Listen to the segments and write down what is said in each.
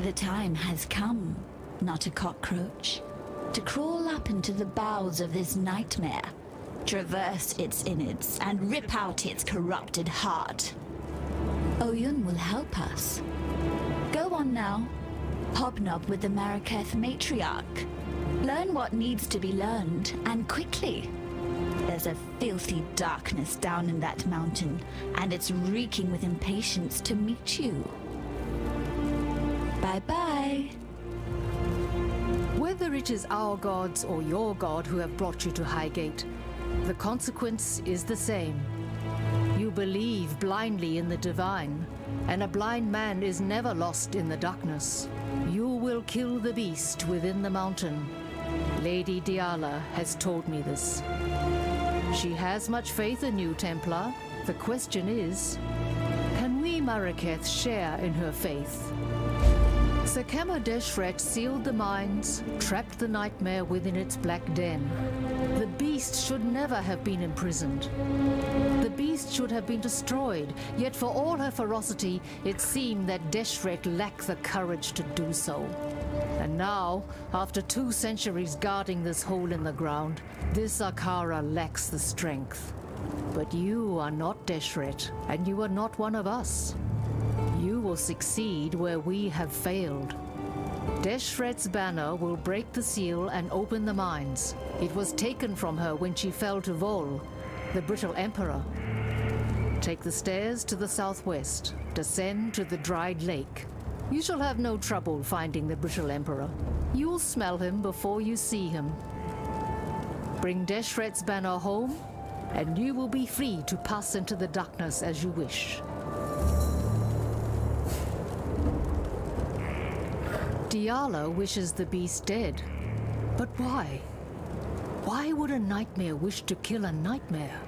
The time has come, not a cockroach, to crawl up into the bowels of this nightmare, traverse its innards, and rip out its corrupted heart. Oyun will help us. Go on now. Hobnob with the Maraketh matriarch. Learn what needs to be learned, and quickly. There's a filthy darkness down in that mountain, and it's reeking with impatience to meet you. Bye-bye. Whether it is our gods or your god who have brought you to Highgate, the consequence is the same. You believe blindly in the divine, and a blind man is never lost in the darkness. You will kill the beast within the mountain. Lady Diala has told me this. She has much faith in you, Templar. The question is, can we Maraketh share in her faith? Sakema Deshret sealed the mines, trapped the nightmare within its black den. The beast should never have been imprisoned. The beast should have been destroyed, yet for all her ferocity, it seemed that Deshret lacked the courage to do so. And now, after 2 centuries guarding this hole in the ground, this Akara lacks the strength. But you are not Deshret, and you are not one of us. You will succeed where we have failed. Deshret's banner will break the seal and open the mines. It was taken from her when she fell to Vol, the brittle emperor. Take the stairs to the southwest. Descend to the dried lake. You shall have no trouble finding the brittle emperor. You'll smell him before you see him. Bring Deshret's banner home, and you will be free to pass into the darkness as you wish. Diala wishes the beast dead. But why? Why would a nightmare wish to kill a nightmare?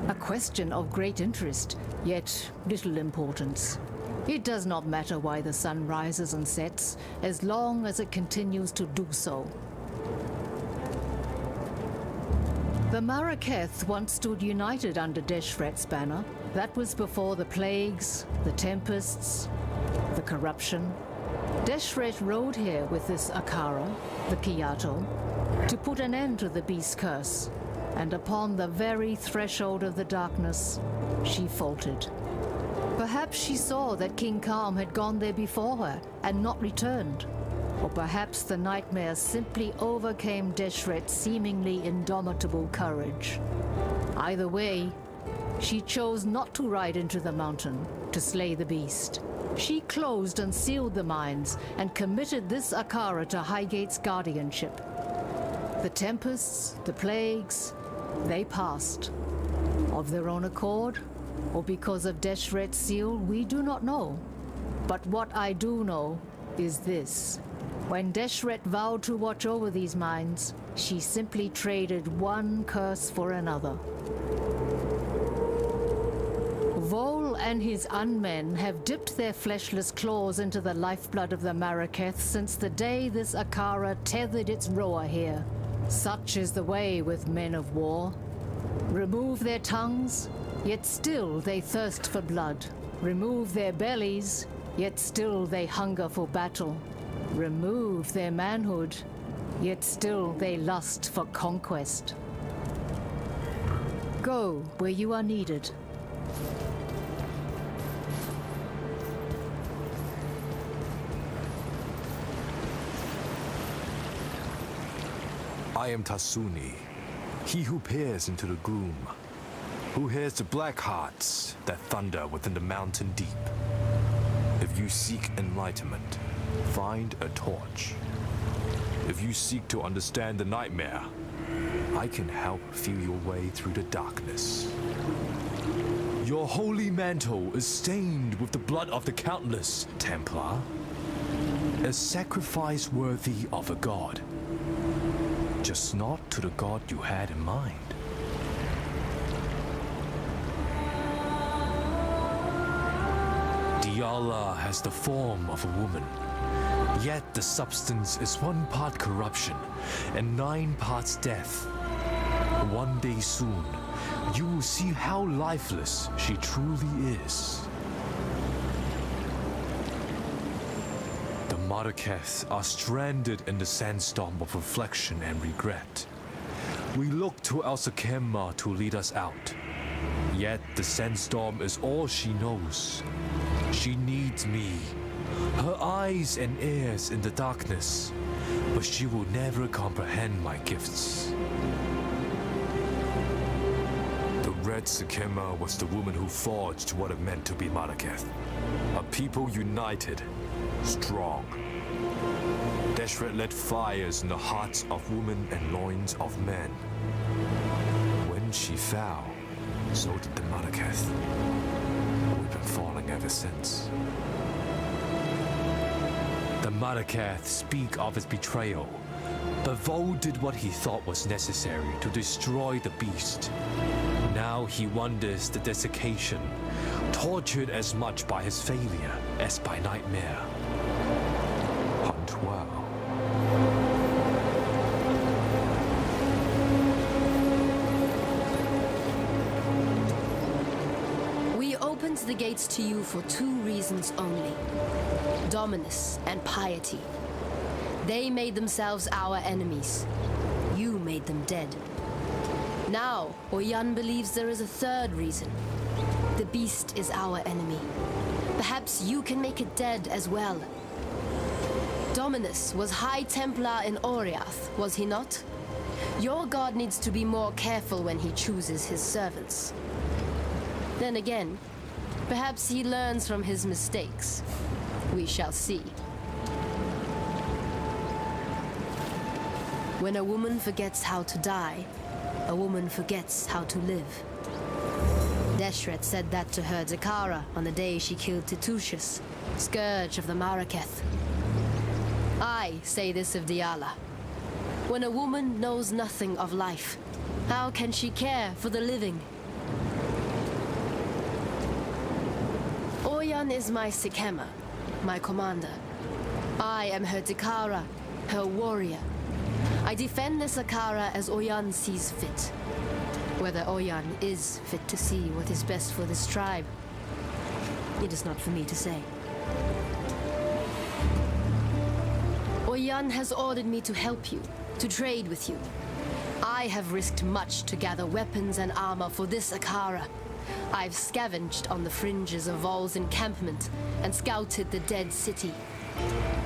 A question of great interest, yet little importance. It does not matter why the sun rises and sets, as long as it continues to do so. The Maraketh once stood united under Deshret's banner. That was before the plagues, the tempests, the corruption. Deshret rode here with this Akara, the Kiyato, to put an end to the beast curse, and upon the very threshold of the darkness, she faltered. Perhaps she saw that King Kalm had gone there before her and not returned. Or perhaps the nightmare simply overcame Deshret's seemingly indomitable courage. Either way, she chose not to ride into the mountain to slay the beast. She closed and sealed the mines and committed this Akara to Highgate's guardianship. The tempests, the plagues, they passed. Of their own accord, or because of Deshret's seal, we do not know. But what I do know is this. When Deshret vowed to watch over these mines, she simply traded one curse for another. Vol and his unmen have dipped their fleshless claws into the lifeblood of the Maraketh since the day this Akara tethered its roer here. Such is the way with men of war. Remove their tongues, yet still they thirst for blood. Remove their bellies, yet still they hunger for battle. Remove their manhood, yet still they lust for conquest. Go where you are needed. I am Tasuni, he who peers into the gloom, who hears the black hearts that thunder within the mountain deep. If you seek enlightenment, find a torch. If you seek to understand the nightmare, I can help feel your way through the darkness. Your holy mantle is stained with the blood of the countless, Templar. A sacrifice worthy of a god. Just not to the god you had in mind. Diala has the form of a woman, yet the substance is 1 part corruption and 9 parts death. One day soon, you will see how lifeless she truly is. The Marraketh are stranded in the sandstorm of reflection and regret. We look to Al-Sakema to lead us out. Yet the sandstorm is all she knows. She needs me, her eyes and ears in the darkness, but she will never comprehend my gifts. The Red Sakema was the woman who forged what it meant to be Marraketh. A people united, strong. Deshret lit fires in the hearts of women and loins of men. When she fell, so did the Marraketh. We've been falling ever since. The Marraketh speak of his betrayal, but Vol did what he thought was necessary to destroy the beast. Now he wonders the desiccation, tortured as much by his failure as by nightmare. Hunt well. We opened the gates to you for two reasons only: dominance and piety. They made themselves our enemies. You made them dead. Now, Oyan believes there is a third reason. The beast is our enemy. Perhaps you can make it dead as well. Dominus was High Templar in Oriath, was he not? Your god needs to be more careful when he chooses his servants. Then again, perhaps he learns from his mistakes. We shall see. When a woman forgets how to die, a woman forgets how to live. Deshret said that to her Dakara on the day she killed Titusius, Scourge of the Marraketh. I say this of Diala. When a woman knows nothing of life, how can she care for the living? Oyan is my Sakema, my commander. I am her Dakara, her warrior. I defend the Sakara as Oyan sees fit. Whether Oyan is fit to see what is best for this tribe, it is not for me to say. Oyan has ordered me to help you, to trade with you. I have risked much to gather weapons and armor for this Akara. I've scavenged on the fringes of Vol's encampment and scouted the dead city.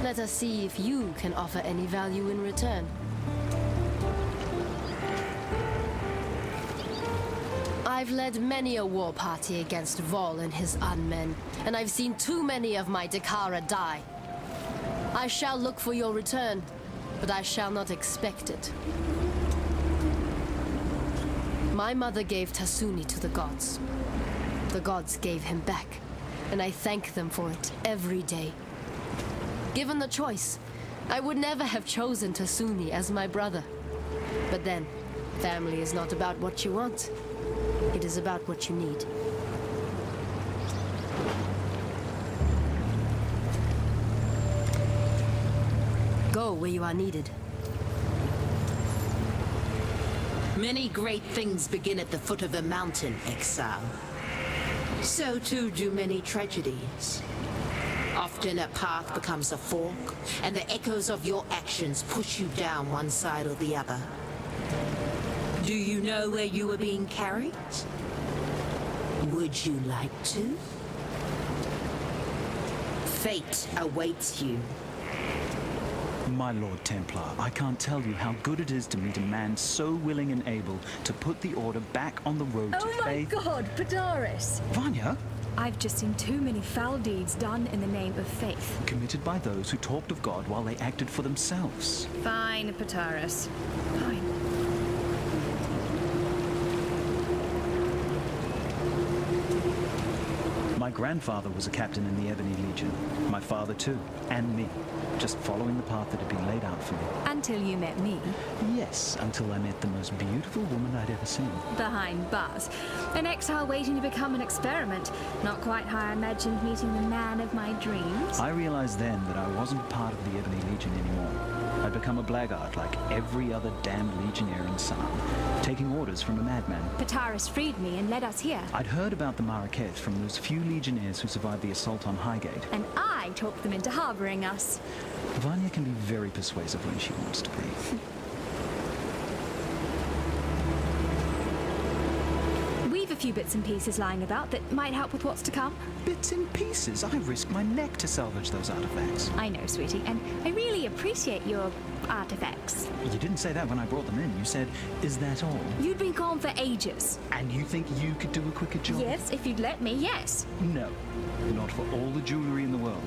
Let us see if you can offer any value in return. I've led many a war party against Vol and his unmen, and I've seen too many of my Dakara die. I shall look for your return, but I shall not expect it. My mother gave Tasuni to the gods. The gods gave him back, and I thank them for it every day. Given the choice, I would never have chosen Tasuni as my brother. But then, family is not about what you want. It is about what you need. Go where you are needed. Many great things begin at the foot of the mountain, Exile. So too do many tragedies. Often a path becomes a fork, and the echoes of your actions push you down one side or the other. Do you know where you are being carried? Would you like to? Fate awaits you. My Lord Templar, I can't tell you how good it is to meet a man so willing and able to put the Order back on the road to faith. Oh my god, Padaris! Vanya? I've just seen too many foul deeds done in the name of faith. Committed by those who talked of God while they acted for themselves. Fine, Padaris. Fine. My grandfather was a captain in the Ebony Legion. My father too, and me. Just following the path that had been laid out for me. Until you met me. Yes, until I met the most beautiful woman I'd ever seen. Behind bars. An exile waiting to become an experiment. Not quite how I imagined meeting the man of my dreams. I realized then that I wasn't part of the Ebony Legion anymore. I'd become a blackguard like every other damned legionnaire in Saam, taking orders from a madman. Padaris freed me and led us here. I'd heard about the Marraketh from those few legionnaires who survived the assault on Highgate. And I talked them into harboring us. Vanya can be very persuasive when she wants to be. We've a few bits and pieces lying about that might help with what's to come. Bits and pieces. I risked my neck to salvage those artifacts. I know, sweetie, and I really appreciate your artifacts. You didn't say that when I brought them in. You said, is that all? You'd been gone for ages. And you think you could do a quicker job? Yes, if you'd let me, yes. No. Not for all the jewelry in the world.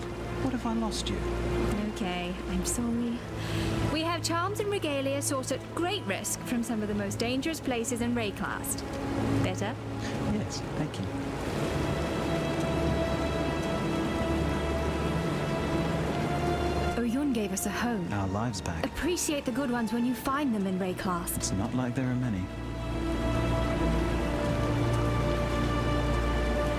What if I lost you? Okay, I'm sorry. We have charms and regalia sourced at great risk from some of the most dangerous places in Rayclast. Better? Yes, thank you. Oyun gave us a home. Our lives back. Appreciate the good ones when you find them in Rayclast. It's not like there are many.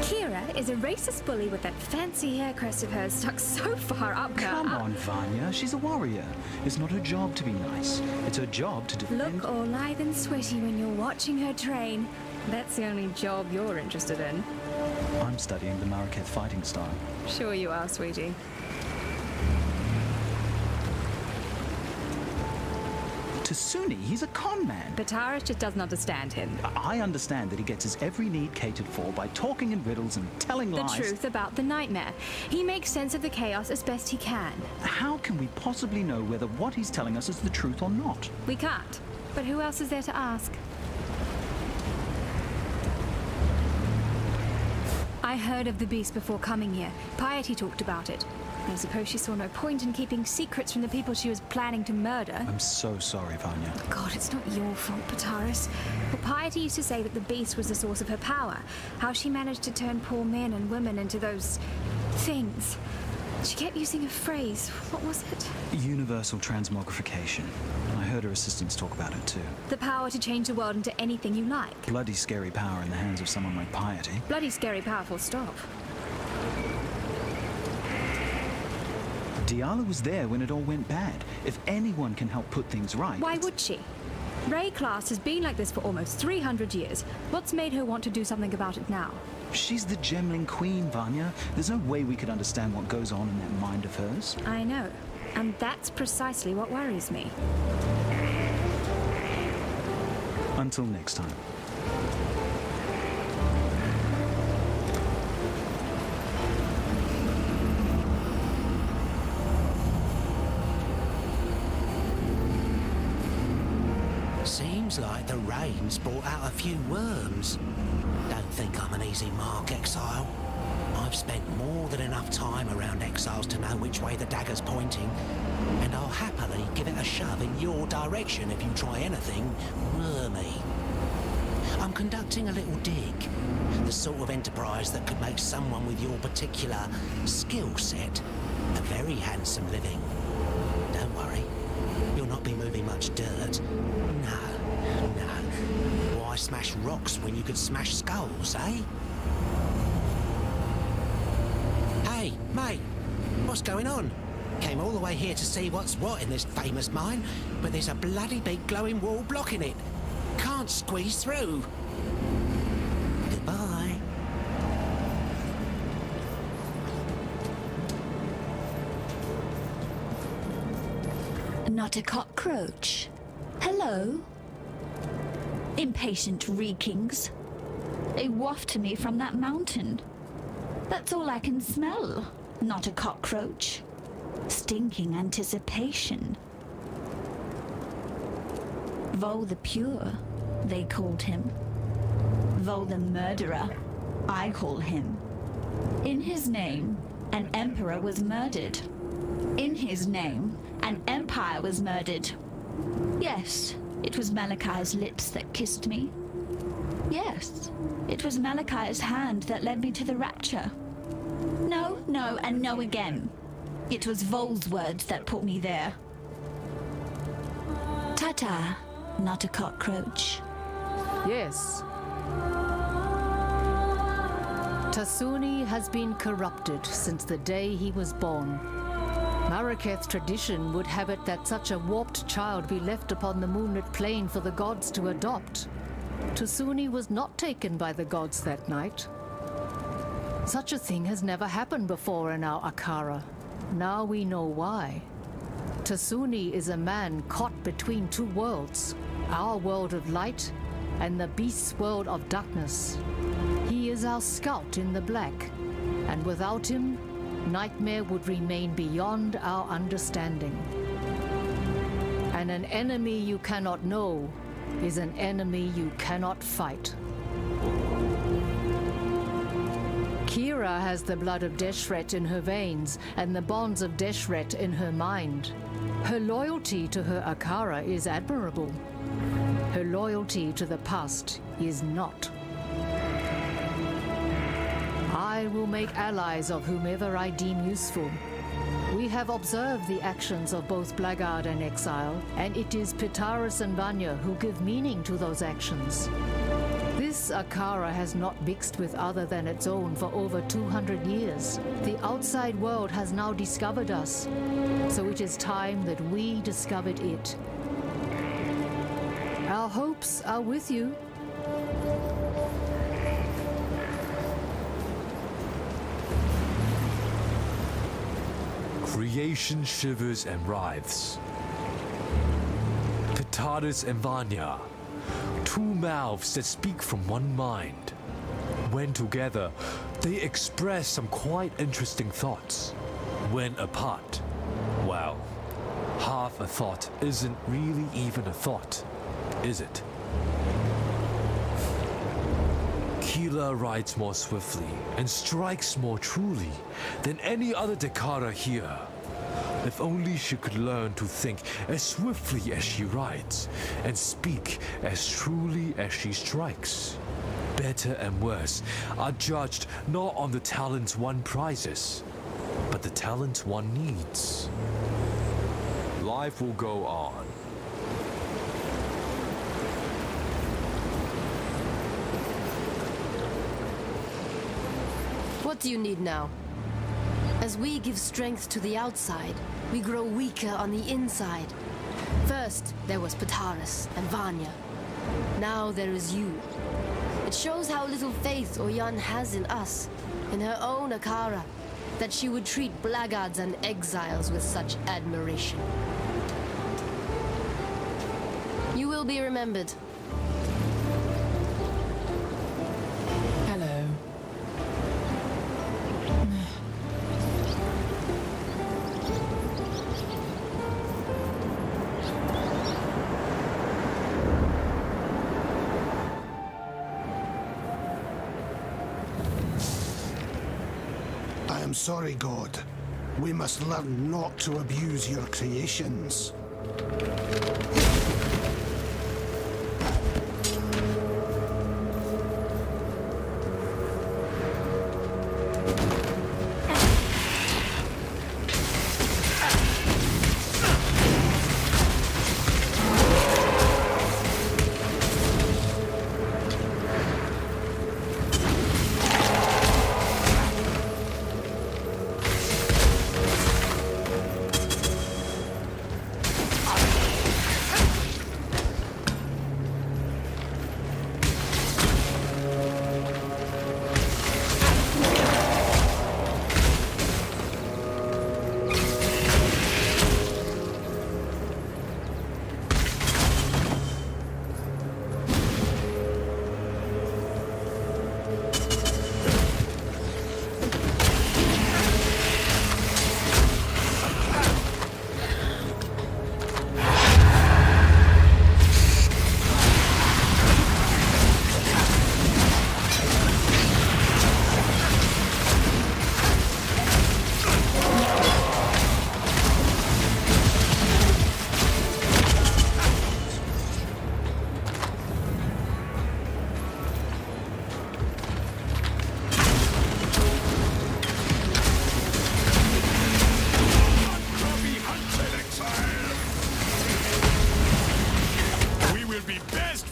Kira is a racist bully with that fancy hair crest of hers stuck so far up her. Come on, Vanya. She's a warrior. It's not her job to be nice. It's her job to defend... Look all lithe and sweaty when you're watching her train. That's the only job you're interested in. I'm studying the Maraketh fighting style. Sure you are, sweetie. Tasuni, he's a con man. But Taras just doesn't understand him. I understand that he gets his every need catered for by talking in riddles and telling The lies. truth about the nightmare. He makes sense of the chaos as best he can. How can we possibly know whether what he's telling us is the truth or not? We can't. But who else is there to ask? I heard of the beast before coming here. Piety talked about it. I suppose she saw no point in keeping secrets from the people she was planning to murder. I'm so sorry, Vanya. God, it's not your fault, Pataris. Well, Piety used to say that the beast was the source of her power. How she managed to turn poor men and women into those... things. She kept using a phrase. What was it? Universal transmogrification. I heard her assistants talk about it too. The power to change the world into anything you like. Bloody scary power in the hands of someone like Piety. Bloody scary powerful stop. Diala was there when it all went bad. If anyone can help put things right... Why would she? Rayclast has been like this for almost 300 years. What's made her want to do something about it now? She's the Gemling Queen, Vanya. There's no way we could understand what goes on in that mind of hers. I know. And that's precisely what worries me. Until next time. Seems like the rain's brought out a few worms. Don't think I'm an easy mark, Exile. I've spent more than enough time around Exiles to know which way the dagger's pointing, and I'll happily give it a shove in your direction if you try anything wormy. I'm conducting a little dig, the sort of enterprise that could make someone with your particular skill set a very handsome living. Don't worry, you'll not be moving much dirt. No. Why smash rocks when you could smash skulls, eh? Hey, mate, what's going on? Came all the way here to see what's what in this famous mine, but there's a bloody big glowing wall blocking it. Can't squeeze through. Goodbye. Not a cockroach. Hello? Impatient reekings. They waft to me from that mountain. That's all I can smell. Not a cockroach. Stinking anticipation. Vol the Pure, they called him. Vol the Murderer, I call him. In his name, an emperor was murdered. In his name, an empire was murdered. Yes, it was Malachi's lips that kissed me. Yes, it was Malachi's hand that led me to the rapture. No, and no again. It was Vol's words that put me there. Ta-ta, not a cockroach. Yes. Tasuni has been corrupted since the day he was born. Maraketh tradition would have it that such a warped child be left upon the moonlit plain for the gods to adopt. Tasuni was not taken by the gods that night. Such a thing has never happened before in our Akara. Now we know why. Tasuni is a man caught between two worlds, our world of light and the beast's world of darkness. He is our scout in the black, and without him, Nightmare would remain beyond our understanding. And an enemy you cannot know is an enemy you cannot fight. Kira has the blood of Deshret in her veins and the bonds of Deshret in her mind. Her loyalty to her Akara is admirable. Her loyalty to the past is not. I will make allies of whomever I deem useful. We have observed the actions of both Blackguard and Exile, and it is Pitaris and Vanya who give meaning to those actions. This Akara has not mixed with other than its own for over 200 years. The outside world has now discovered us, so it is time that we discovered it. Our hopes are with you. Creation shivers and writhes. Pitaris and Vanya, two mouths that speak from one mind. When together, they express some quite interesting thoughts. When apart, well, half a thought isn't really even a thought, is it? Kila rides more swiftly and strikes more truly than any other Dekara here. If only she could learn to think as swiftly as she rides and speak as truly as she strikes. Better and worse are judged not on the talents one prizes, but the talents one needs. Life will go on. What do you need now? As we give strength to the outside, we grow weaker on the inside. First, there was Pitaris and Vanya. Now there is you. It shows how little faith Oyan has in us, in her own Akara, that she would treat blackguards and exiles with such admiration. You will be remembered. Hello. I am sorry, God. We must learn not to abuse your creations.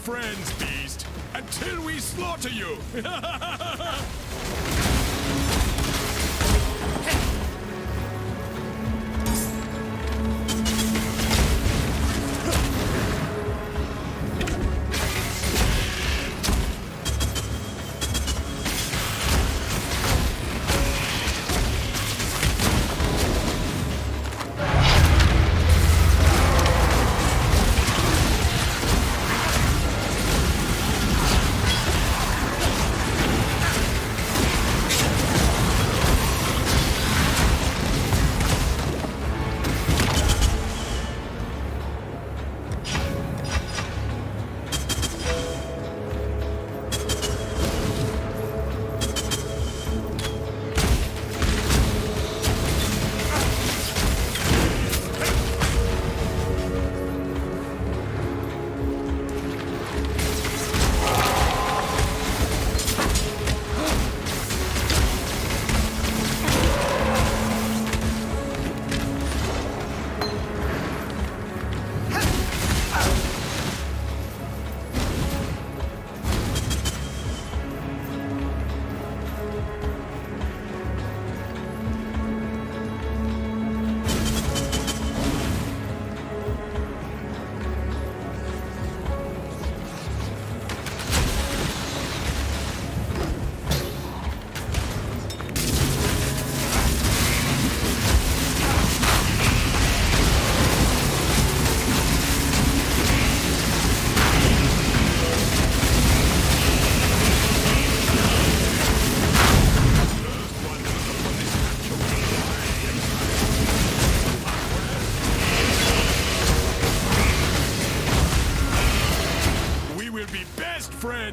friends, beast, until we slaughter you!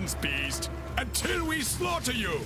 wings, beast, until we slaughter you!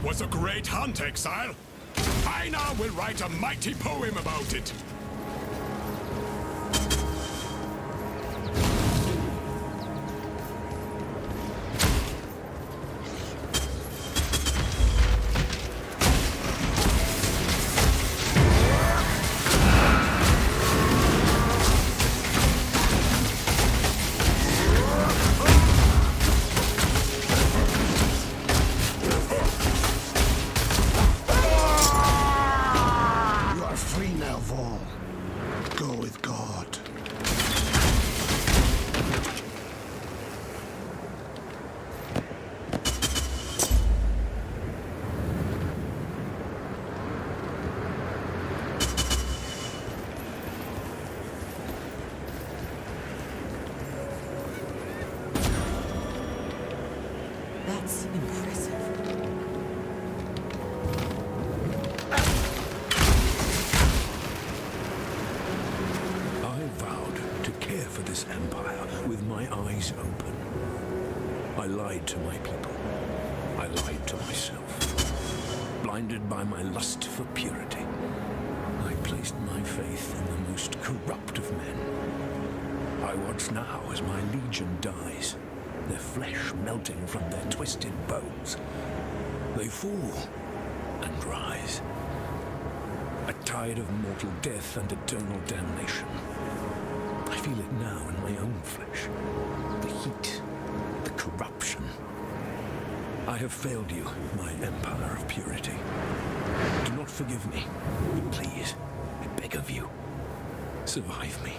Was a great hunt, Exile. I now will write a mighty poem about it. That's impressive. I vowed to care for this empire with my eyes open. I lied to my people. I lied to myself. Blinded by my lust for purity, I placed my faith in the most corrupt of men. I watch now as my legion dies, their flesh melting from their twisted bones. They fall and rise. A tide of mortal death and eternal damnation. I feel it now in my own flesh. The heat, the corruption. I have failed you, my Empire of Purity. Do not forgive me, but please, I beg of you, survive me.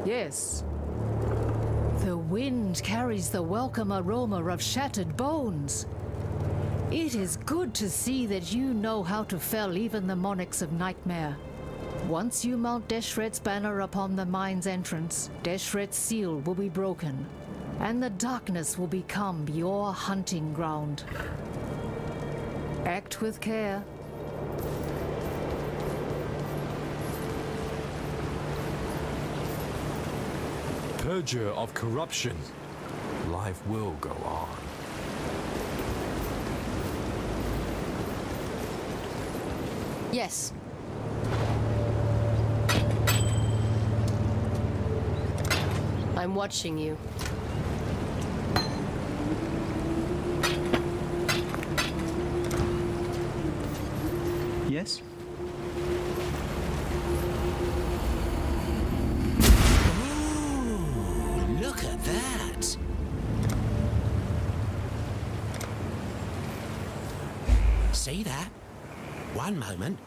Yes. The wind carries the welcome aroma of shattered bones. It is good to see that you know how to fell even the monarchs of Nightmare. Once you mount Deshret's banner upon the mine's entrance, Deshret's seal will be broken, and the darkness will become your hunting ground. Act with care. Purger of corruption. Life will go on. Yes. I'm watching you. Yes? See that? One moment,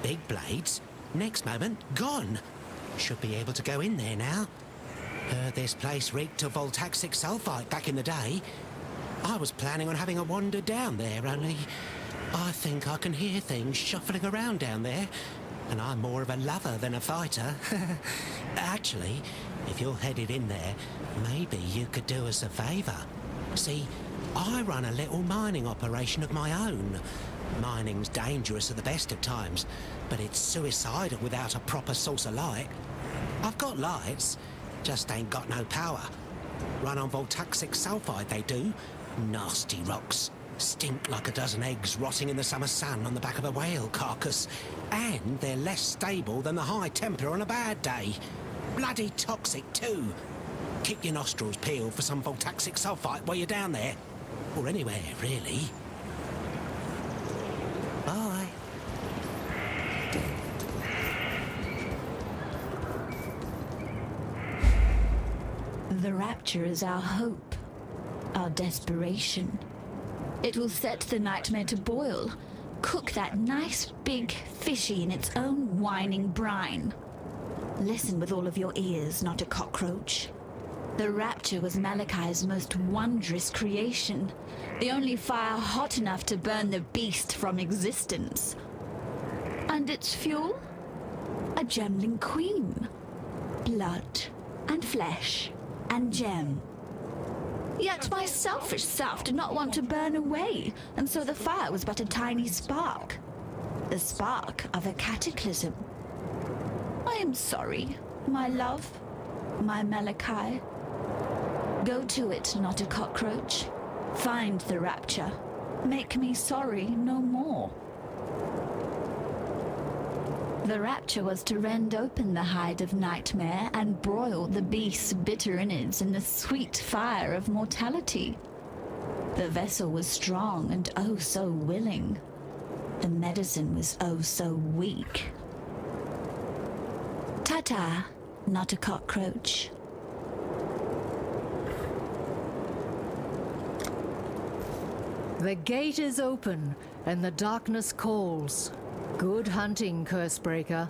big blades. Next moment, gone. Should be able to go in there now. Heard this place reeked of voltaxic sulfite back in the day. I was planning on having a wander down there, only I think I can hear things shuffling around down there. And I'm more of a lover than a fighter. Actually, if you're headed in there, maybe you could do us a favour. See, I run a little mining operation of my own. Mining's dangerous at the best of times, but it's suicidal without a proper source of light. I've got lights, just ain't got no power. Run on voltaxic sulfide, they do. Nasty rocks. Stink like a dozen eggs rotting in the summer sun on the back of a whale carcass. And they're less stable than the high Templar on a bad day. Bloody toxic too. Keep your nostrils peeled for some voltaxic sulfite while you're down there. Or anywhere, really. Bye. The Rapture is our hope, our desperation. It will set the nightmare to boil, cook that nice big fishy in its own whining brine. Listen with all of your ears, not a cockroach. The Rapture was Malachi's most wondrous creation, the only fire hot enough to burn the beast from existence. And its fuel? A gemling queen. Blood and flesh and gem. Yet my selfish self did not want to burn away, and so the fire was but a tiny spark. The spark of a cataclysm. I am sorry, my love, my Malachi. Go to it, not a cockroach. Find the Rapture. Make me sorry no more. The Rapture was to rend open the hide of nightmare and broil the beast's bitter innards in the sweet fire of mortality. The vessel was strong and oh so willing. The medicine was oh so weak. Ta-ta, not a cockroach. The gate is open, and the darkness calls. Good hunting, Cursebreaker.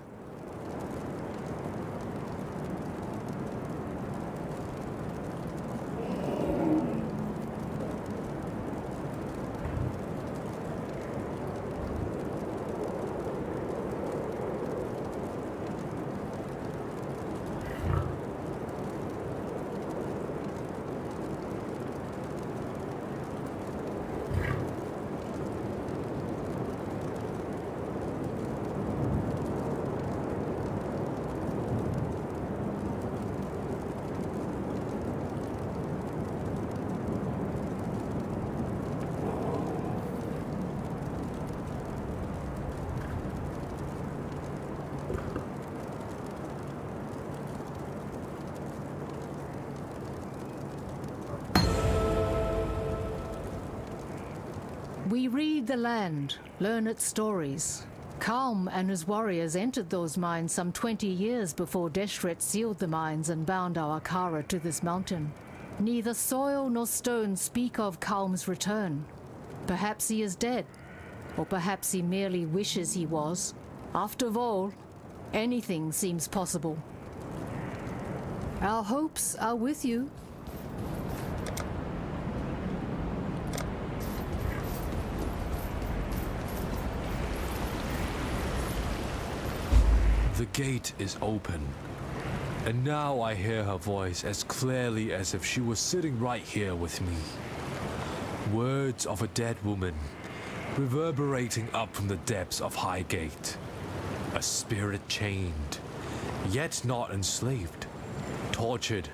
We read the land, learn its stories. Kalm and his warriors entered those mines some 20 years before Deshret sealed the mines and bound our Kara to this mountain. Neither soil nor stone speak of Kalm's return. Perhaps he is dead, or perhaps he merely wishes he was. After all, anything seems possible. Our hopes are with you. The gate is open, and now I hear her voice as clearly as if she was sitting right here with me. Words of a dead woman, reverberating up from the depths of Highgate. A spirit chained, yet not enslaved. Tortured,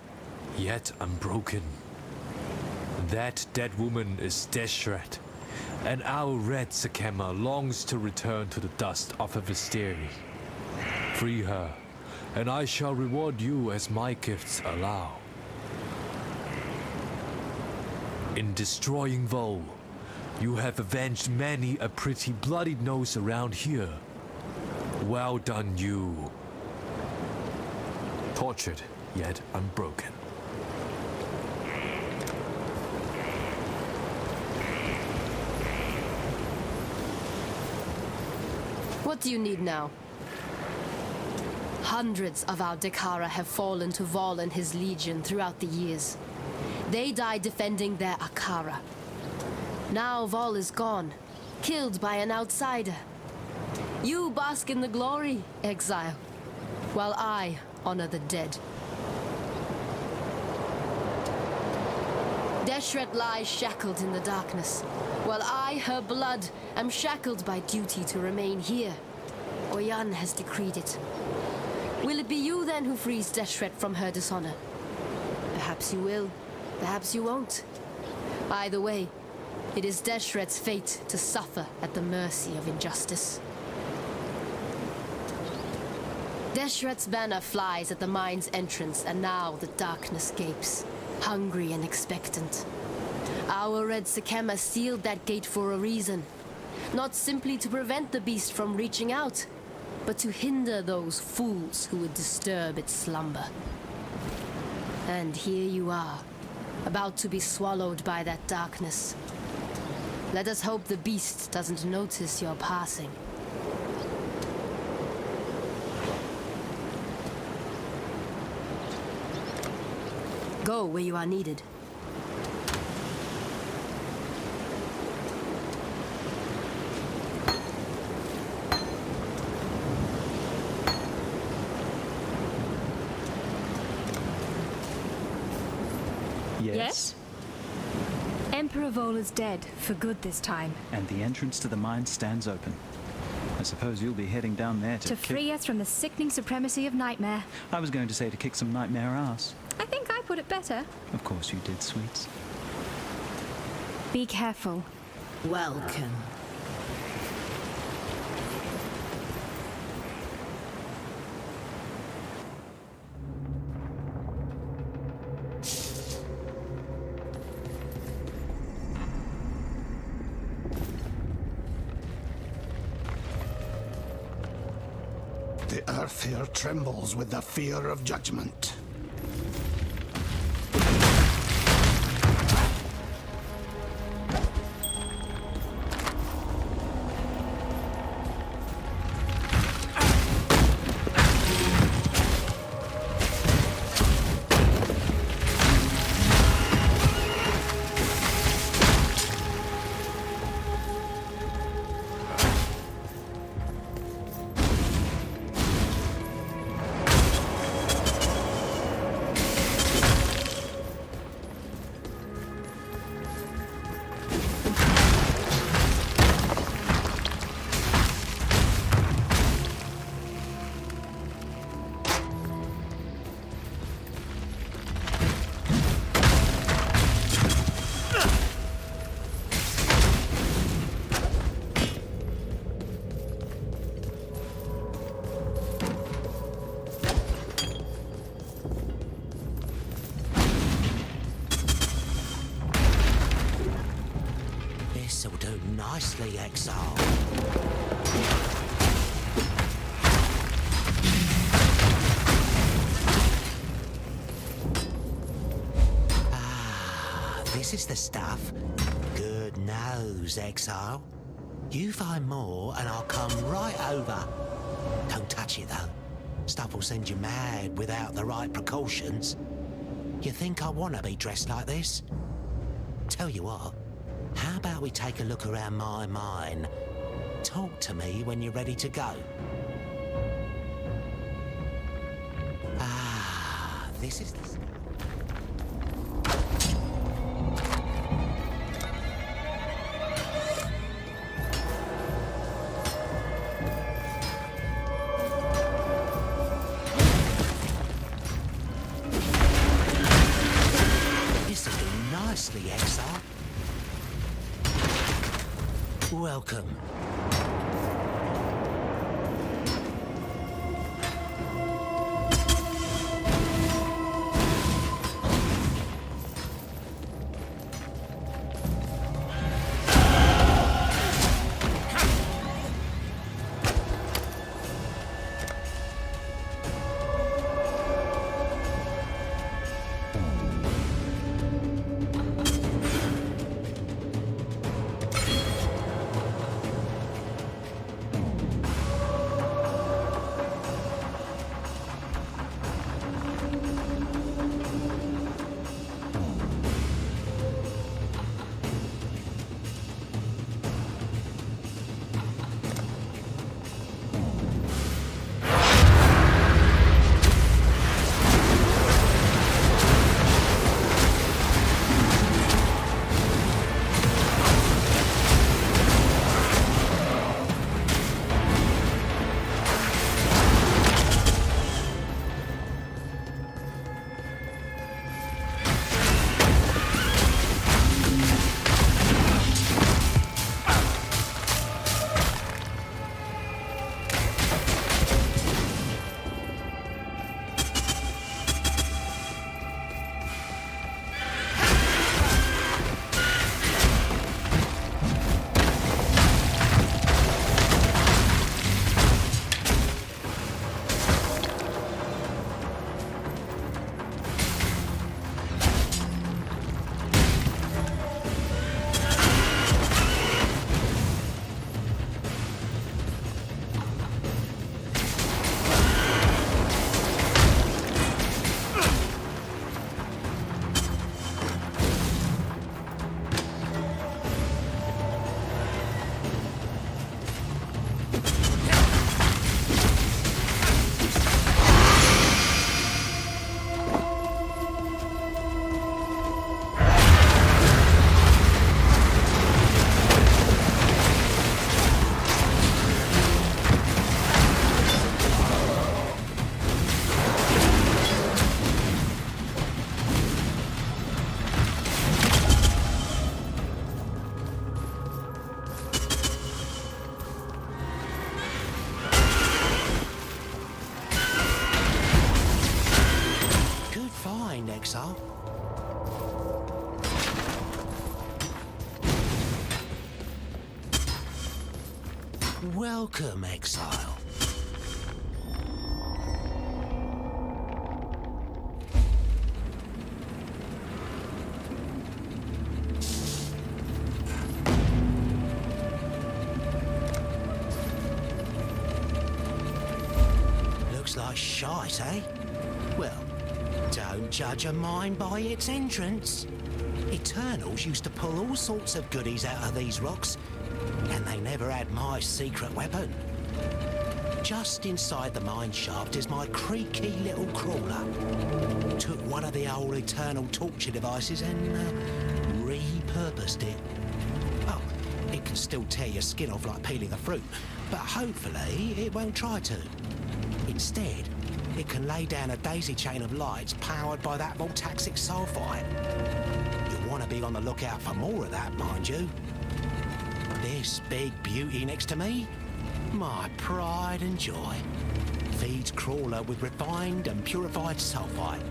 yet unbroken. That dead woman is Deshret, and our red Sakema longs to return to the dust of her Visteri. Free her, and I shall reward you as my gifts allow. In destroying Vol, you have avenged many a pretty bloodied nose around here. Well done, you. Tortured, yet unbroken. What do you need now? Hundreds of our Dekara have fallen to Vol and his legion throughout the years. They died defending their Akara. Now Vol is gone, killed by an outsider. You bask in the glory, Exile, while I honor the dead. Deshret lies shackled in the darkness, while I, her blood, am shackled by duty to remain here. Oyan has decreed it. Will it be you then who frees Deshret from her dishonor? Perhaps you will, perhaps you won't. Either way, it is Deshret's fate to suffer at the mercy of injustice. Deshret's banner flies at the mine's entrance, and now the darkness gapes, hungry and expectant. Our Red Sekema sealed that gate for a reason. Not simply to prevent the beast from reaching out, but to hinder those fools who would disturb its slumber. And here you are, about to be swallowed by that darkness. Let us hope the beast doesn't notice your passing. Go where you are needed. Yes? Emperor Vol is dead, for good this time. And the entrance to the mine stands open. I suppose you'll be heading down there To free us from the sickening supremacy of Nightmare. I was going to say to kick some nightmare ass. I think I put it better. Of course you did, sweets. Be careful. Welcome. The earth here trembles with the fear of judgment. This'll do nicely, Exile. This is the stuff. Good nose, Exile. You find more and I'll come right over. Don't touch it, though. Stuff will send you mad without the right precautions. You think I want to be dressed like this? Tell you what, how about we take a look around my mine? Talk to me when you're ready to go. This is the... This'll do nicely, Exile. Welcome. Welcome, Exile. Looks like shite, eh? Well, don't judge a mine by its entrance. Eternals used to pull all sorts of goodies out of these rocks, and they never had my secret weapon. Just inside the mine shaft is my creaky little crawler. Took one of the old Eternal torture devices and repurposed it. Oh, it can still tear your skin off like peeling a fruit, but hopefully it won't try to. Instead, it can lay down a daisy chain of lights powered by that voltaxic sulfide. You'll want to be on the lookout for more of that, mind you. This big beauty next to me, my pride and joy, feeds Crawler with refined and purified sulfite,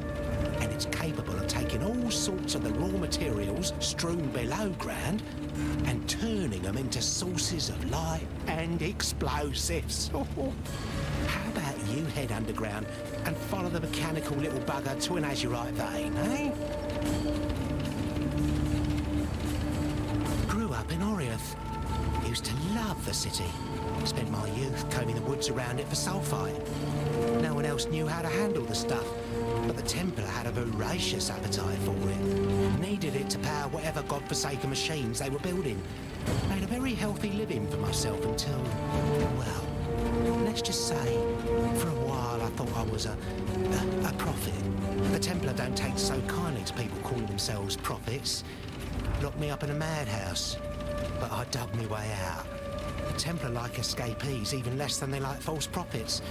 and it's capable of taking all sorts of the raw materials strewn below ground and turning them into sources of light and explosives. How about you head underground and follow the mechanical little bugger to an azurite vein, eh? Grew up in Oriath. Used to love the city. Spent my youth combing the woods around it for sulfite. No one else knew how to handle the stuff, but the Templar had a voracious appetite for it. Needed it to power whatever godforsaken machines they were building. Made a very healthy living for myself until, well, let's just say, for a while I thought I was a prophet. The Templar don't take so kindly to people calling themselves prophets. Locked me up in a madhouse, but I dug me way out. The Templar like escapees even less than they like false prophets.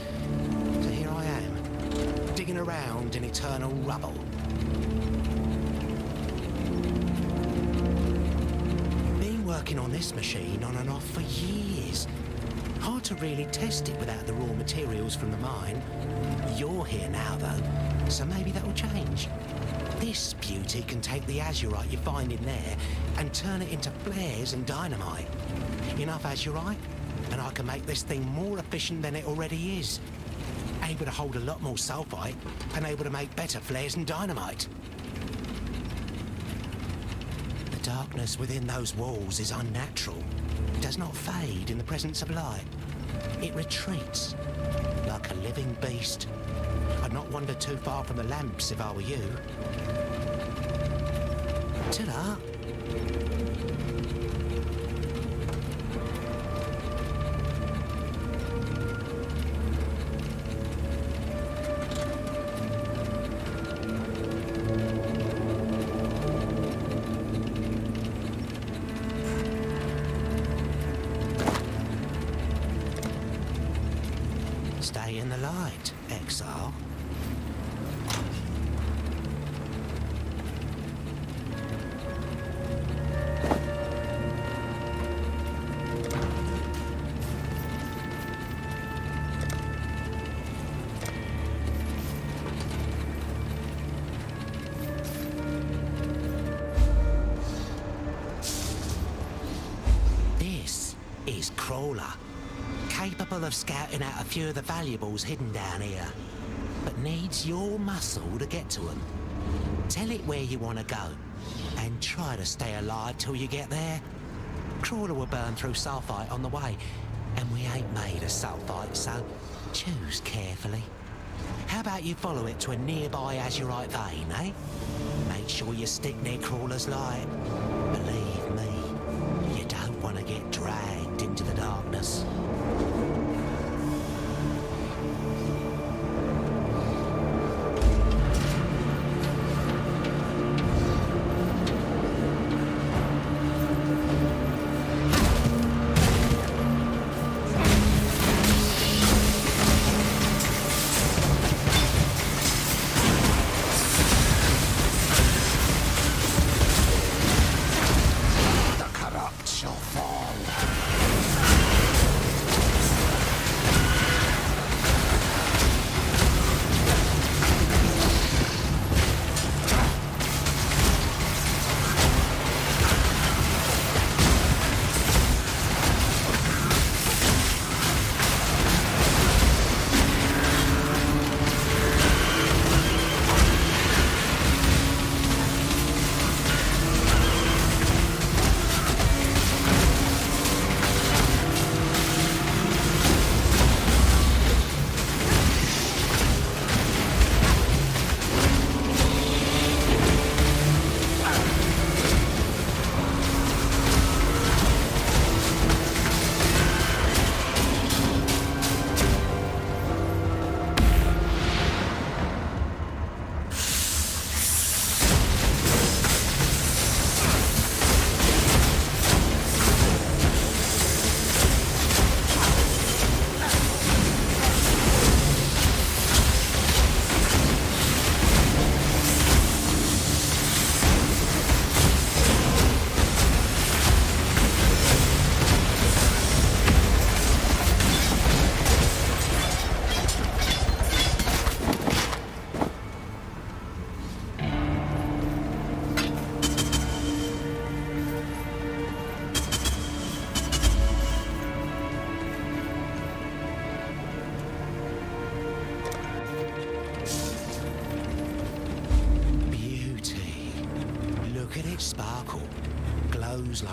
So here I am, digging around in eternal rubble. Been working on this machine on and off for years. Hard to really test it without the raw materials from the mine. You're here now, though, so maybe that'll change. This beauty can take the azurite you find in there and turn it into flares and dynamite. Enough azurite, and I can make this thing more efficient than it already is. Able to hold a lot more sulfite and able to make better flares and dynamite. The darkness within those walls is unnatural. It does not fade in the presence of light. It retreats like a living beast. I'd not wander too far from the lamps if I were you. Ta-da! Stay in the light, Exile. This is Crawler. Capable of scouting out a few of the valuables hidden down here, but needs your muscle to get to them. Tell it where you want to go, and try to stay alive till you get there. Crawler will burn through sulfite on the way, and we ain't made of sulfite, so choose carefully. How about you follow it to a nearby azurite vein, eh? Make sure you stick near Crawler's light. Believe me, you don't want to get dragged into the darkness.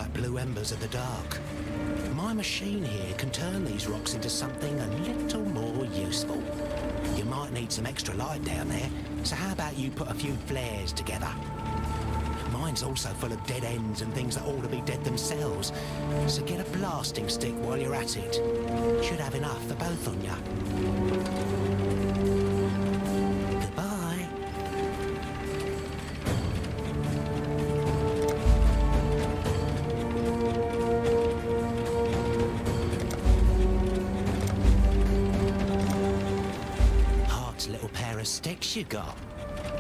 like blue embers of the dark. My machine here can turn these rocks into something a little more useful. You might need some extra light down there, so how about you put a few flares together? Mine's also full of dead ends and things that ought to be dead themselves, so get a blasting stick while you're at it. Should have enough for both on ya. Goodbye. Little pair of sticks you got.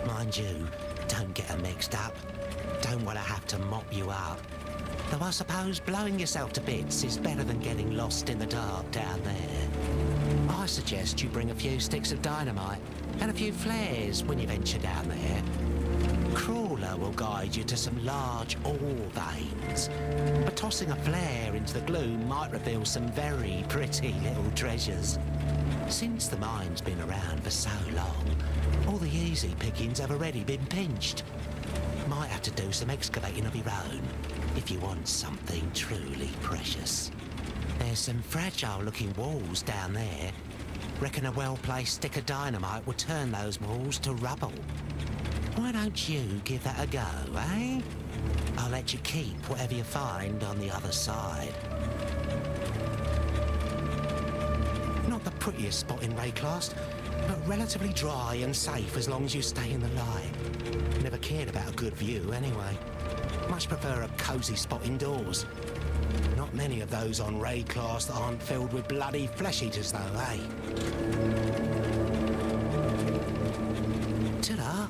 Mind you, don't get them mixed up. Don't want to have to mop you up. Though I suppose blowing yourself to bits is better than getting lost in the dark down there. I suggest you bring a few sticks of dynamite and a few flares when you venture down there. Crawler will guide you to some large ore veins, but tossing a flare into the gloom might reveal some very pretty little treasures. Since the mine's been around for so long, all the easy pickings have already been pinched. Might have to do some excavating of your own, if you want something truly precious. There's some fragile-looking walls down there. Reckon a well-placed stick of dynamite will turn those walls to rubble. Why don't you give that a go, eh? I'll let you keep whatever you find on the other side. Not the prettiest spot in Rayclast, but relatively dry and safe as long as you stay in the light. Never cared about a good view anyway. Much prefer a cosy spot indoors. Not many of those on Rayclast that aren't filled with bloody flesh eaters though, eh? Ta-da!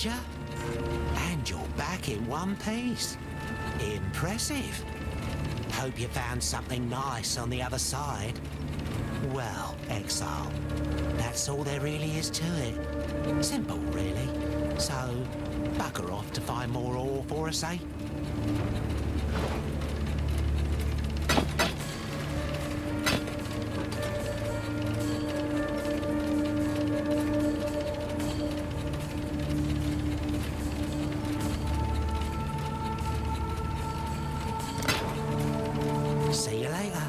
did ya? And you're back in one piece. Impressive. Hope you found something nice on the other side. Well, Exile, that's all there really is to it. Simple, really. So, bugger off to find more ore for us, eh? See you later.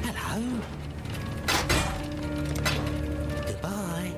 Hello. Goodbye.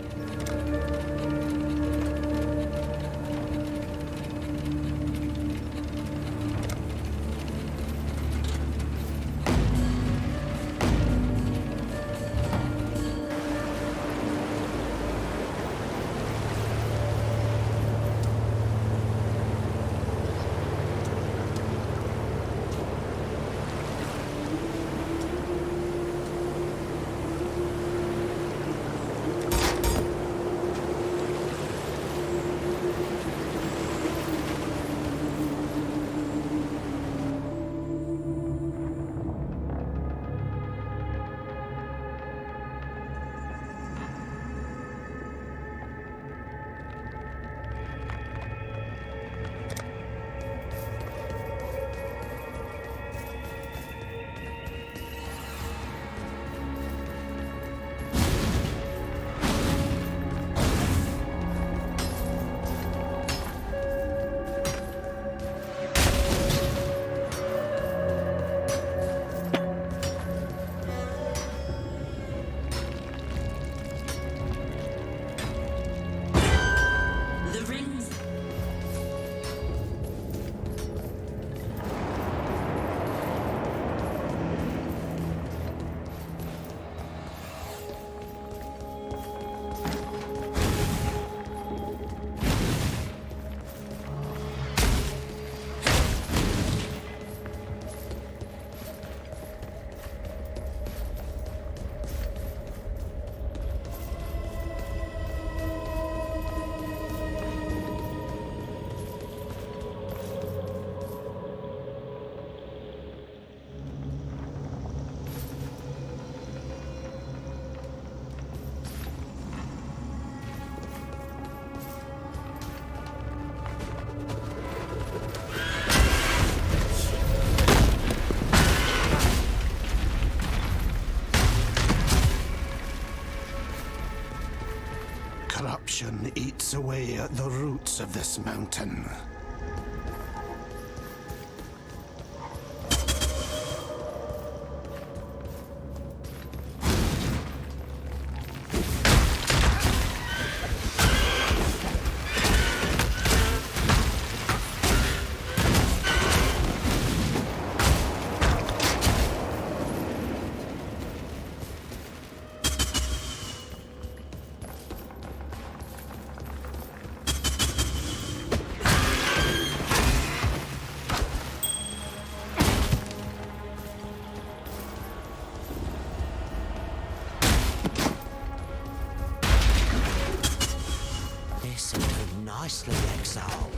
creation eats away at the roots of this mountain. This will do nicely, Exile.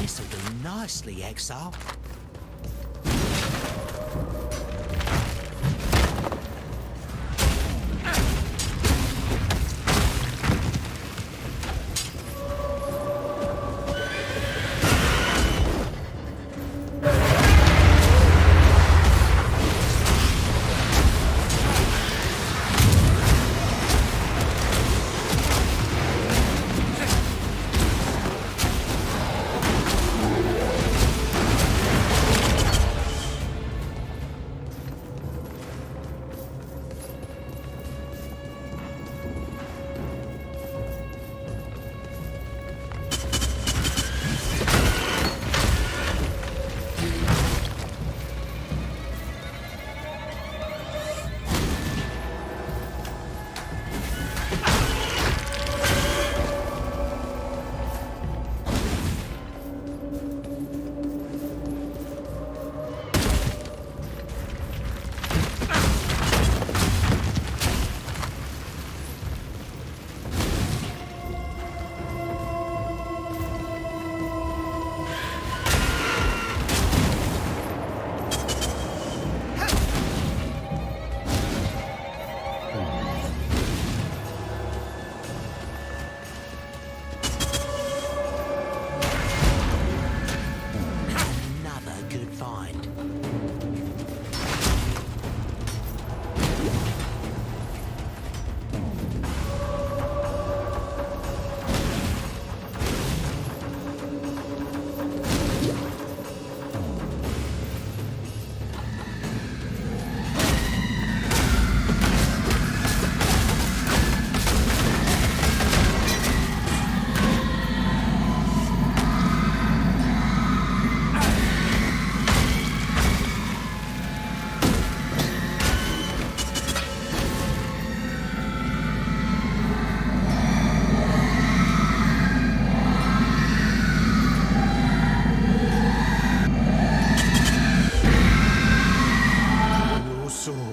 This'll do nicely, Exile.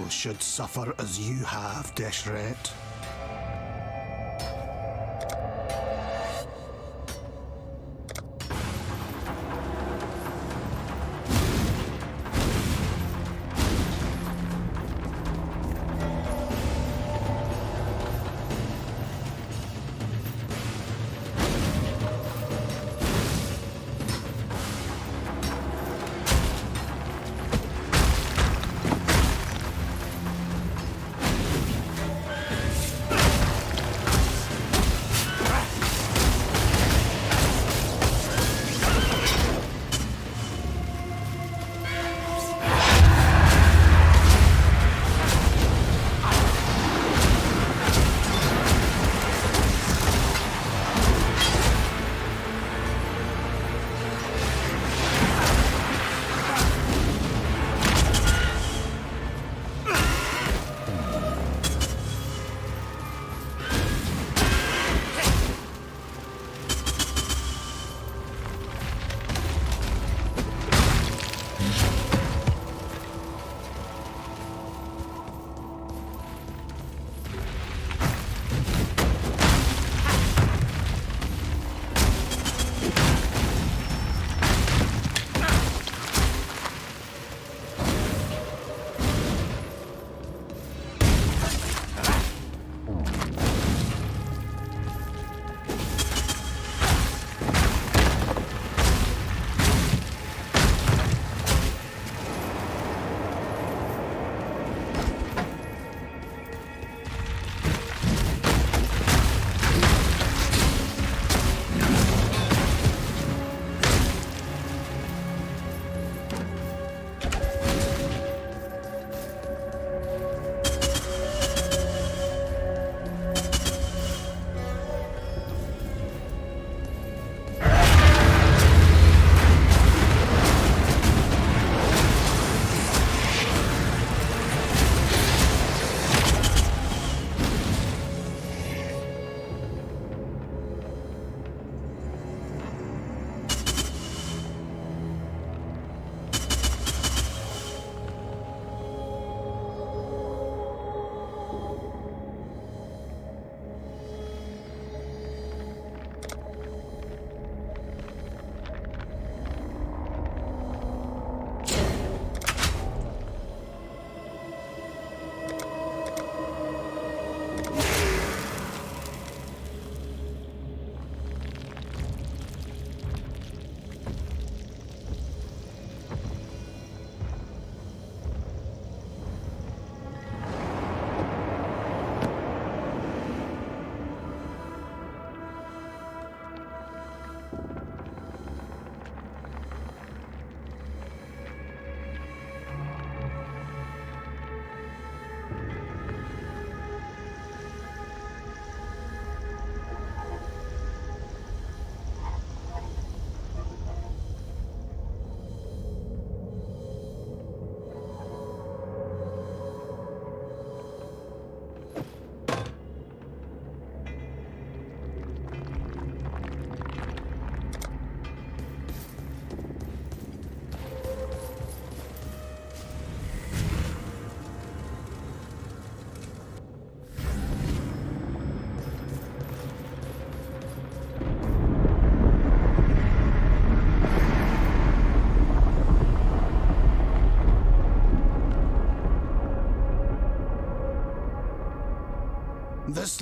Should suffer as you have, Deshret.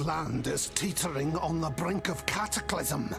land is teetering on the brink of cataclysm.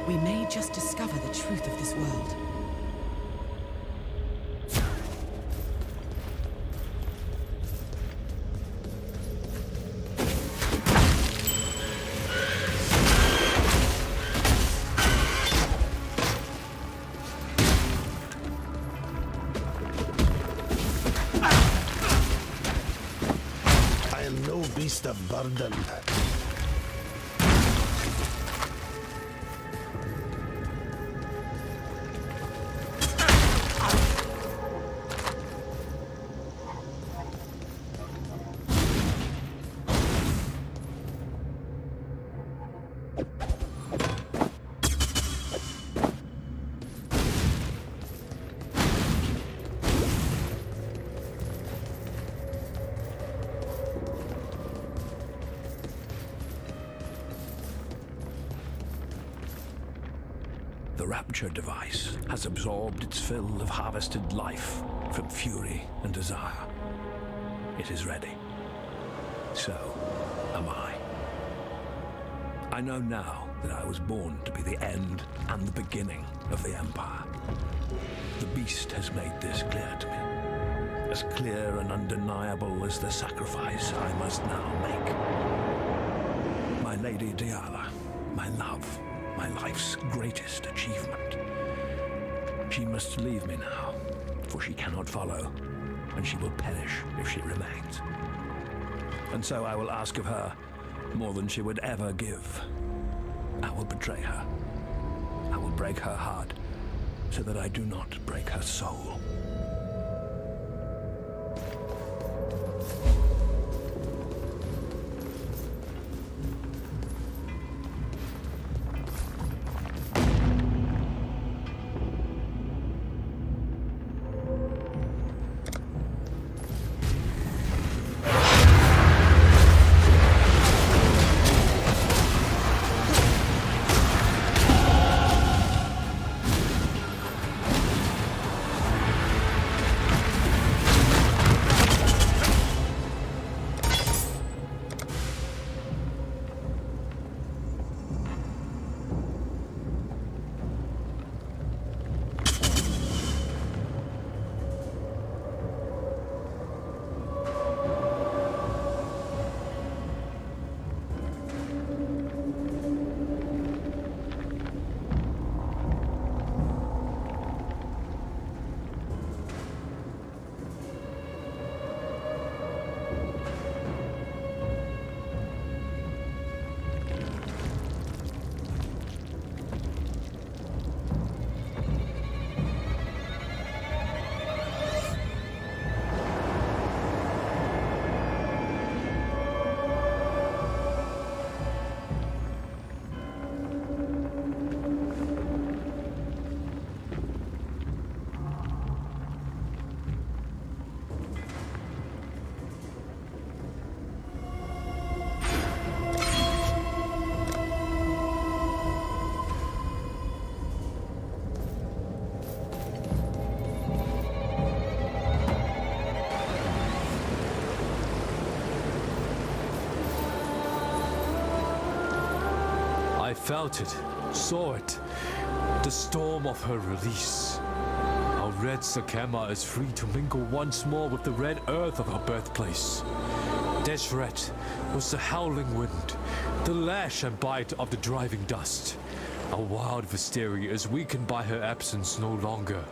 we may just discover the truth of this world. I am no beast of burden. The Rapture device has absorbed its fill of harvested life from fury and desire. It is ready. So am I. I know now that I was born to be the end and the beginning of the Empire. The beast has made this clear to me. As clear and undeniable as the sacrifice I must now make. My Lady Diala, my love, my life's greatest achievement. She must leave me now, for she cannot follow, and she will perish if she remains. And so I will ask of her more than she would ever give. I will betray her. I will break her heart, so that I do not break her soul. I felt it, saw it, the storm of her release. Our red Sakema is free to mingle once more with the red earth of her birthplace. Deshret was the howling wind, the lash and bite of the driving dust. Our wild Visteria is weakened by her absence no longer.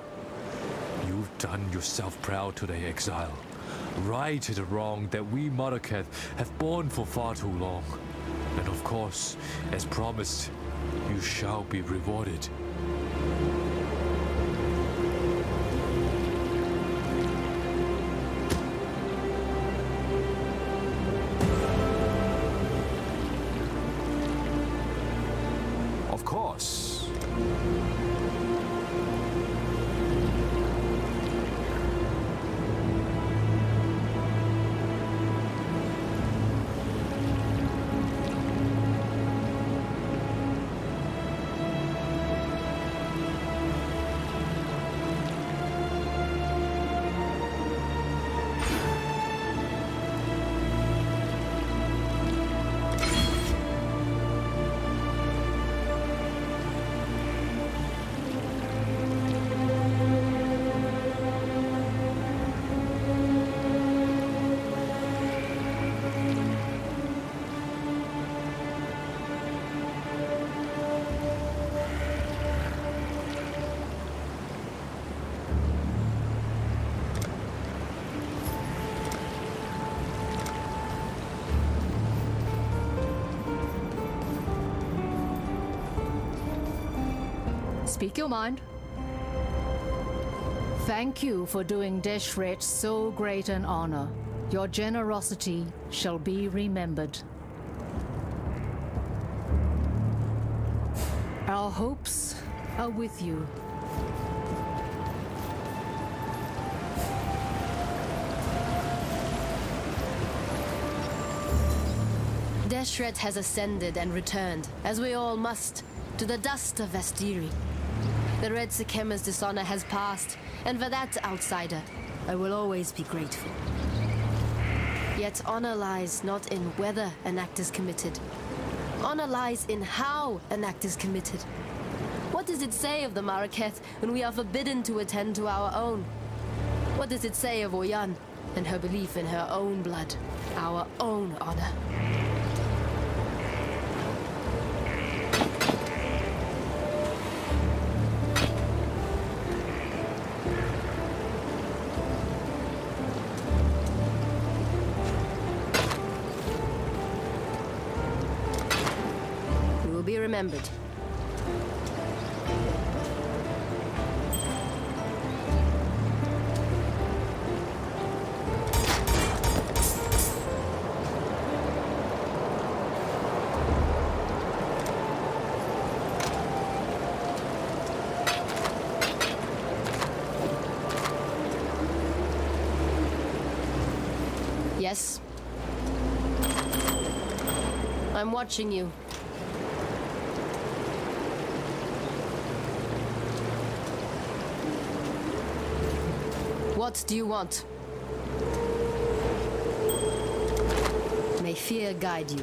You've done yourself proud today, Exile. Righted a wrong that we Mordeketh have borne for far too long. And of course, as promised, you shall be rewarded. Of course. Speak your mind. Thank you for doing Deshret so great an honor. Your generosity shall be remembered. Our hopes are with you. Deshret has ascended and returned, as we all must, to the dust of Vestiri. The Red Sikema's dishonor has passed, and for that, outsider, I will always be grateful. Yet honor lies not in whether an act is committed. Honor lies in how an act is committed. What does it say of the Maraketh when we are forbidden to attend to our own? What does it say of Oyan and her belief in her own blood, our own honor? Be remembered. Yes. I'm watching you. What do you want? May fear guide you.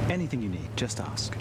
Anything you need, just ask.